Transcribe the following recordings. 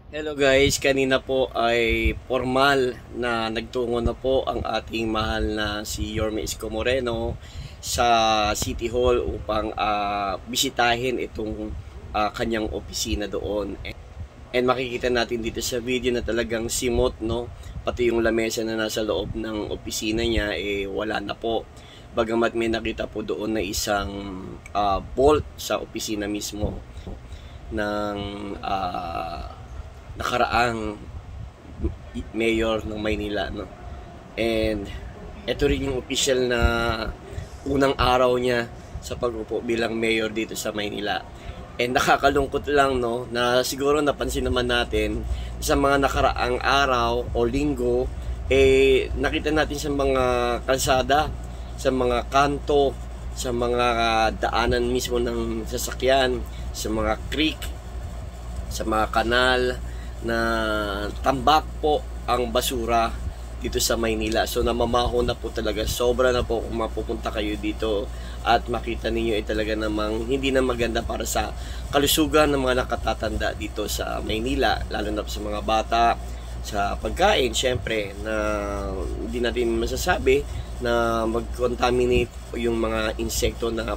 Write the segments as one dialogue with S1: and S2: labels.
S1: Hello guys, kanina po ay formal na nagtungo na po ang ating mahal na si Yorme Isko Moreno sa City Hall upang bisitahin itong kanyang opisina doon. And makikita natin dito sa video na talagang simot, no? Pati yung lamesa na nasa loob ng opisina niya wala na po. Bagamat may nakita po doon na isang bolt sa opisina mismo ng nakaraang mayor ng Maynila, no? And ito rin yung official na unang araw niya sa pag-upo bilang mayor dito sa Maynila. And nakakalungkot lang, no, na siguro napansin naman natin sa mga nakaraang araw o linggo, nakita natin sa mga kalsada, sa mga kanto, sa mga daanan mismo ng sasakyan, sa mga creek, sa mga kanal, na tambak po ang basura dito sa Maynila. So namamaho na po talaga, sobra na po kung mapupunta kayo dito at makita ninyo talaga namang hindi na maganda para sa kalusugan ng mga nakatatanda dito sa Maynila, lalo na sa mga bata. Sa pagkain, syempre, na hindi natin masasabi na mag-contaminate yung mga insekto na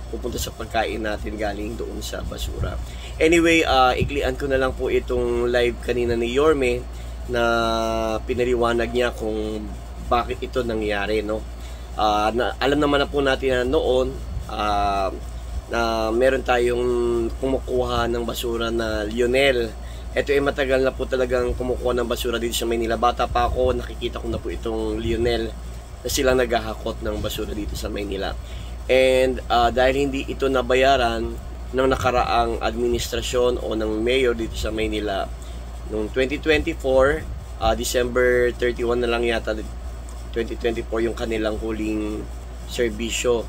S1: pupunta sa pagkain natin galing doon sa basura. Anyway, iklian ko na lang po itong live kanina ni Yorme na pinaliwanag niya kung bakit ito nangyari, no? Alam naman na po natin na noon na meron tayong kumukuha ng basura na Lionel. Ito ay matagal na po talagang kumukuha ng basura dito sa Maynila. Bata pa ako, nakikita ko na po itong Lionel na silang naghahakot ng basura dito sa Maynila. And dahil hindi ito nabayaran ng nakaraang administrasyon o ng mayor dito sa Maynila noong 2024, December 31 na lang yata 2024 yung kanilang huling serbisyo.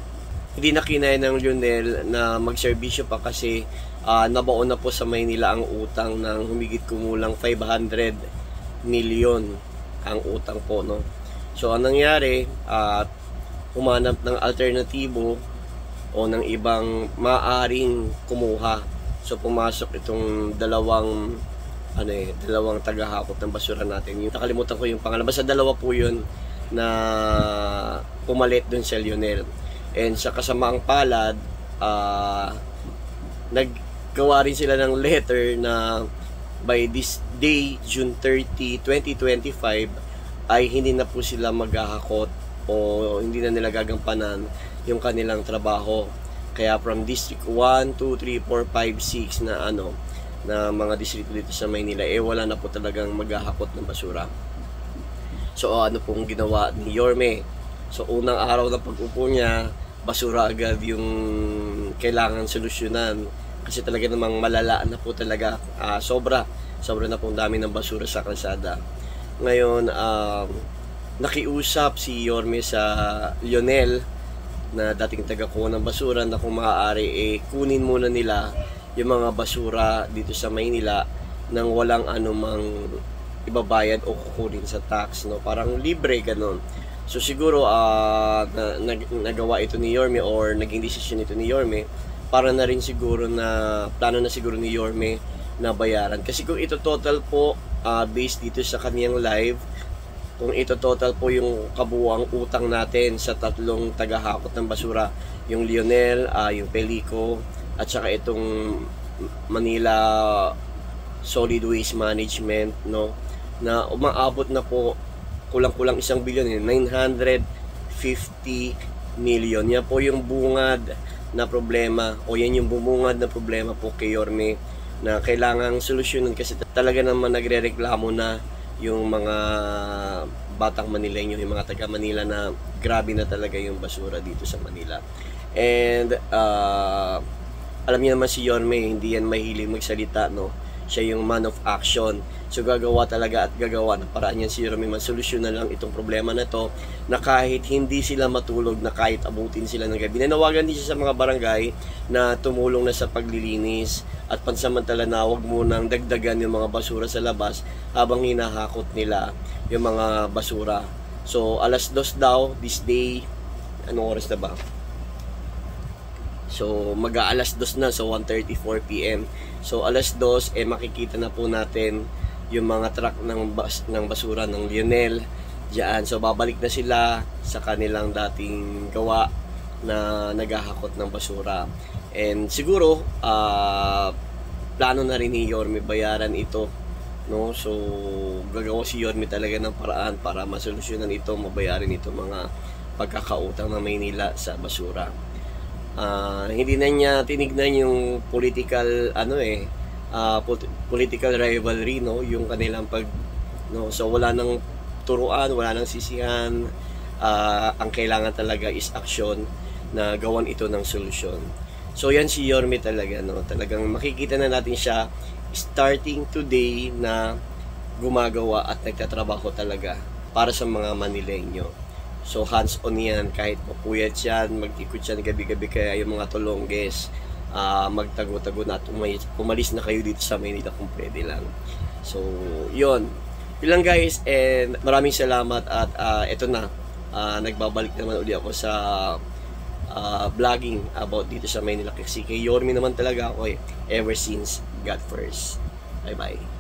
S1: Hindi na kinaya ng Lionel na magserbisyo pa kasi nabaon na po sa Maynila ang utang ng humigit kumulang 500 million ang utang po, no? So anong nangyari, humanap ng alternatibo o ng ibang maaring kumuha. So pumasok itong dalawang tagahakot ng basura natin. Yung nakalimutan ko yung pangalan. Basta dalawa po yun na pumalit dun sa Lionel. And sa kasamaang palad, naggawa rin sila ng letter na by this day, June 30, 2025, ay hindi na po sila maghahakot o hindi na nila gagampanan yung kanilang trabaho. Kaya from District 1, 2, 3, 4, 5, 6 na mga distrito dito sa Maynila, wala na po talagang maghahakot ng basura. So ano pong ginawa ni Yorme? So unang araw na pag-upo niya, basura agad yung kailangan solusyonan. Kasi talaga namang malala na po talaga, sobra na pong dami ng basura sa kalsada. Ngayon, nakiusap si Yorme sa Lionel na dating taga-kuha ng basura na kung maaari kunin muna nila yung mga basura dito sa Maynila nang walang anumang ibabayad o kukunin sa tax, no? Parang libre ganon. So siguro nagawa ito ni Yorme or naging desisyon ito ni Yorme para na rin siguro na plano na siguro ni Yorme na bayaran. Kasi kung ito total po based dito sa kaniyang live, kung ito total po yung kabuuang utang natin sa tatlong tagahakot ng basura, yung Lionel, yung Pelico, at saka itong Manila Solid Waste Management, no, na umaabot na po kulang-kulang 1 bilyon, 950 million. Yan po yung bungad na problema o yan yung bumungad na problema po kay Yorme na kailangang solusyonan kasi talaga naman nagre-reklamo na yung mga batang Manileño, yung mga taga Manila na grabe na talaga yung basura dito sa Manila. And alam niyo naman si Yorme, hindi yan mahilig magsalita, no? Siya yung man of action. So gagawa talaga at gagawa ng paraan yan si Yorme, masolusyonan lang itong problema na to, na kahit hindi sila matulog, na kahit abutin sila ng gabi. Nanawagan din siya sa mga barangay na tumulong na sa paglilinis at pansamantala na huwag munang dagdagan yung mga basura sa labas habang hinahakot nila yung mga basura. So 2:00 daw this day, anong oras na ba? So mag-aalas 2 na, so 1:34 PM. So alas 2 makikita na po natin yung mga truck ng basura ng Lionel diyan. So babalik na sila sa kanilang dating gawa na naghahakot ng basura. And siguro plano na rin ni Yorme bayaran ito, no? So gagawa si Yorme talaga ng paraan para masolusyonan ito, mabayaran ito mga pagkakautang ng Maynila sa basura. Hindi na niya tinignan yung political political rivalry, no, yung kanilang so wala nang turuan, wala nang sisihan. Ang kailangan talaga is action na gawan ito ng solusyon. So yan si Yorme talaga, no, talagang makikita na natin siya starting today na gumagawa at nagtatrabaho talaga para sa mga Manileño. So hands-on yan, kahit mapuyat yan, mag-ikot yan gabi-gabi, kaya yung mga tulongges, magtago-tago na at umalis na kayo dito sa Maynila kung pwede lang. So yun lang guys, and maraming salamat at eto na, nagbabalik naman uli ako sa vlogging about dito sa Maynila kasi kay Yorme naman talaga ako ever since God first. Bye bye.